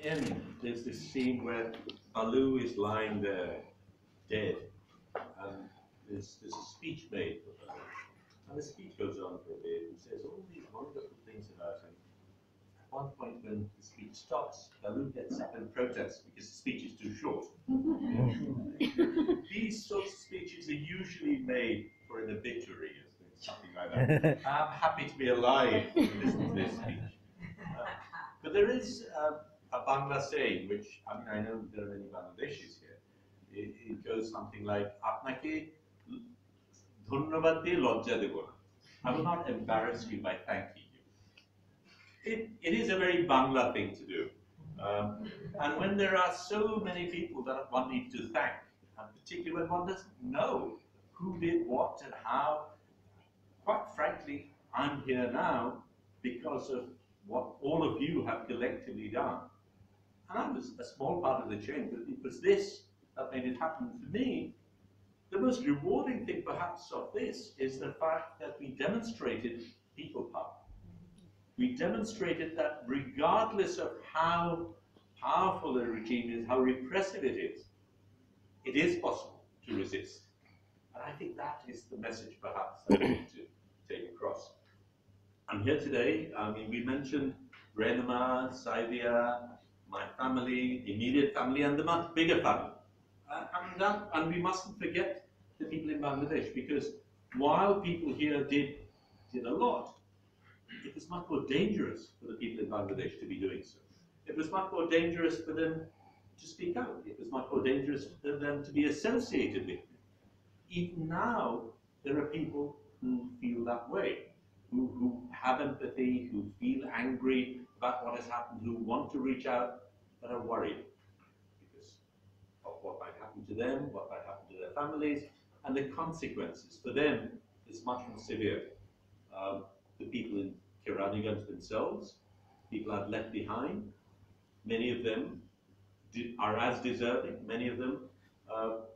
end, there's this scene where Alu is lying there, dead, and there's a speech made. And the speech goes on for a bit and says all these wonderful things about him. At one point, when the speech stops, Alu gets up and protests because the speech is too short. These sorts of speeches are usually made for an obituary or something like that. I'm happy to be alive to listen to this speech. But there is a Bangla saying, which I know there are many Bangladeshis here. It goes something like, "Apnake dhonnobad diye lojja debo na." I will not embarrass you by thanking you. It is a very Bangla thing to do. And when there are so many people that one needs to thank, and particularly when one doesn't know who did what and how, quite frankly, I'm here now because of what all of you have collectively done. And I was a small part of the change, but it was this that made it happen for me. The most rewarding thing, perhaps, of this is the fact that we demonstrated people power. We demonstrated that regardless of how powerful a regime is, how repressive it is possible to resist. And I think that is the message, perhaps, that we need to take across. I'm here today. I mean, we mentioned Renama, Saidia, my family, immediate family, and the much bigger family. And we mustn't forget the people in Bangladesh, because while people here did a lot, it was much more dangerous for the people in Bangladesh to be doing so. It was much more dangerous for them to speak out. It was much more dangerous for them to be associated with me. Even now, there are people who feel that way, who have empathy, who feel angry about what has happened, who want to reach out, but are worried because of what might happen to them, what might happen to their families, and the consequences for them is much more severe. The people in Kiraniganj themselves, people I've left behind, many of them are as deserving, many of them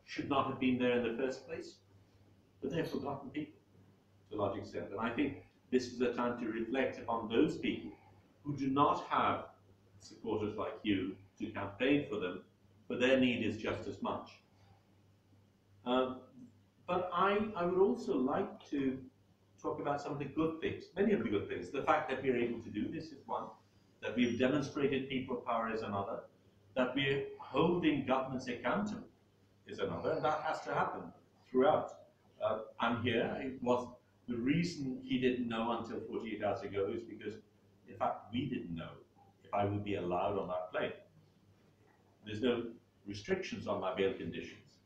should not have been there in the first place, but they're forgotten people to a large extent. And I think this is a time to reflect upon those people who do not have supporters like you to campaign for them, but their need is just as much. But I would also like to talk about some of the good things, many of the good things. The fact that we're able to do this is one, that we've demonstrated people power is another, that we're holding governments accountable is another, and that has to happen throughout. I'm here. It was the reason he didn't know until 48 hours ago is because, in fact, we didn't know if I would be allowed on that plane. There's no restrictions on my bail conditions,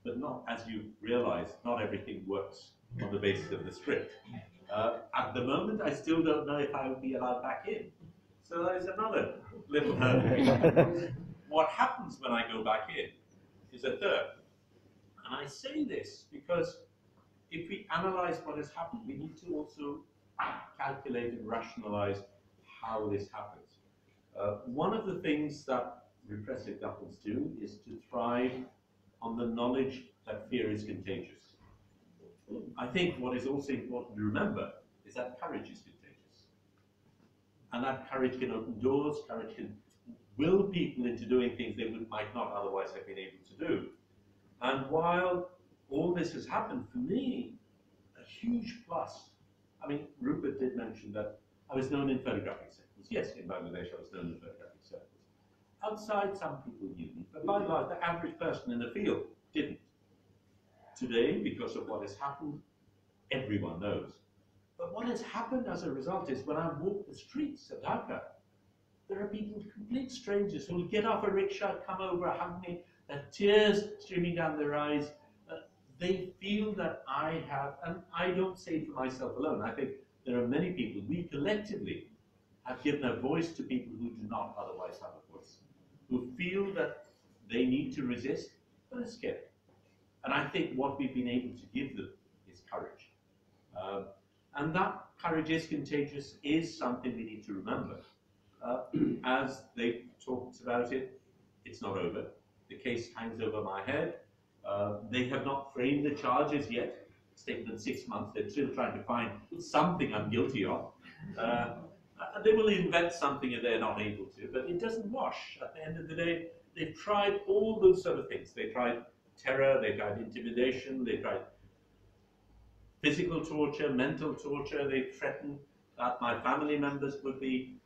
but not, as you realize, not everything works on the basis of the script. At the moment, I still don't know if I will be allowed back in. So there's another little hurdle. What happens when I go back in is a third. And I say this because if we analyze what has happened, we need to also calculate and rationalize how this happens. One of the things that repressive governments do is to thrive on the knowledge that fear is contagious. I think what is also important to remember is that courage is contagious. And that courage can open doors, courage can will people into doing things they might not otherwise have been able to do. And while all this has happened, for me, a huge plus. I mean, Rupert did mention that I was known in photographic circles. Yes, in Bangladesh I was known in photographic circles. Outside, some people knew me, but by and large, the average person in the field didn't. Today, because of what has happened, everyone knows. But what has happened as a result is when I walk the streets of Dhaka, there are people, complete strangers, who will get off a rickshaw, come over, hug me, tears streaming down their eyes. They feel that I have, and I don't say it for myself alone, I think there are many people, we collectively have given a voice to people who do not otherwise have a voice, who feel that they need to resist, but are scared. And I think what we've been able to give them is courage. And that courage is contagious is something we need to remember. As they talked about it, it's not over. The case hangs over my head. They have not framed the charges yet. It's taken them 6 months. They're still trying to find something I'm guilty of. They will invent something if they're not able to, but it doesn't wash. At the end of the day, they've tried all those sort of things. They tried terror, they tried intimidation, they tried physical torture, mental torture. They threatened that my family members would be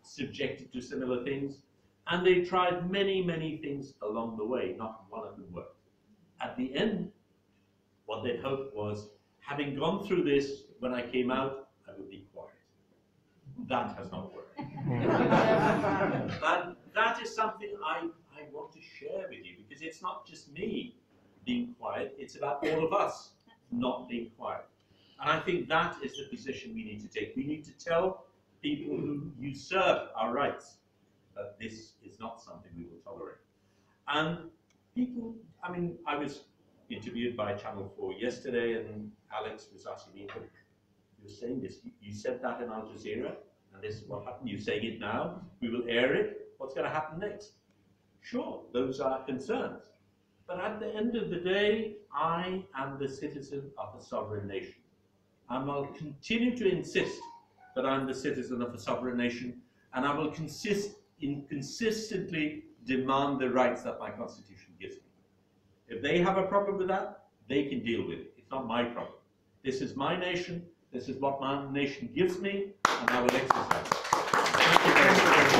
subjected to similar things. And they tried many, many things along the way. Not one of them worked. At the end, what they'd hoped was, having gone through this, when I came out, I would be quiet. That has not worked. And that is something I want to share with you, because it's not just me being quiet, it's about all of us not being quiet. And I think that is the position we need to take. We need to tell people who usurp our rights that this is not something we will tolerate. And people, I mean, I was interviewed by Channel 4 yesterday, and Alex was asking me, you're saying this, you said that in Al Jazeera, and this is what happened, you're saying it now, we will air it, what's going to happen next? Sure, those are concerns. But at the end of the day, I am the citizen of a sovereign nation. And I'll continue to insist that I'm the citizen of a sovereign nation, and I will consistently demand the rights that my constitution gives me. If they have a problem with that, they can deal with it. It's not my problem. This is my nation, this is what my nation gives me, and I will exercise it. Thank you very much.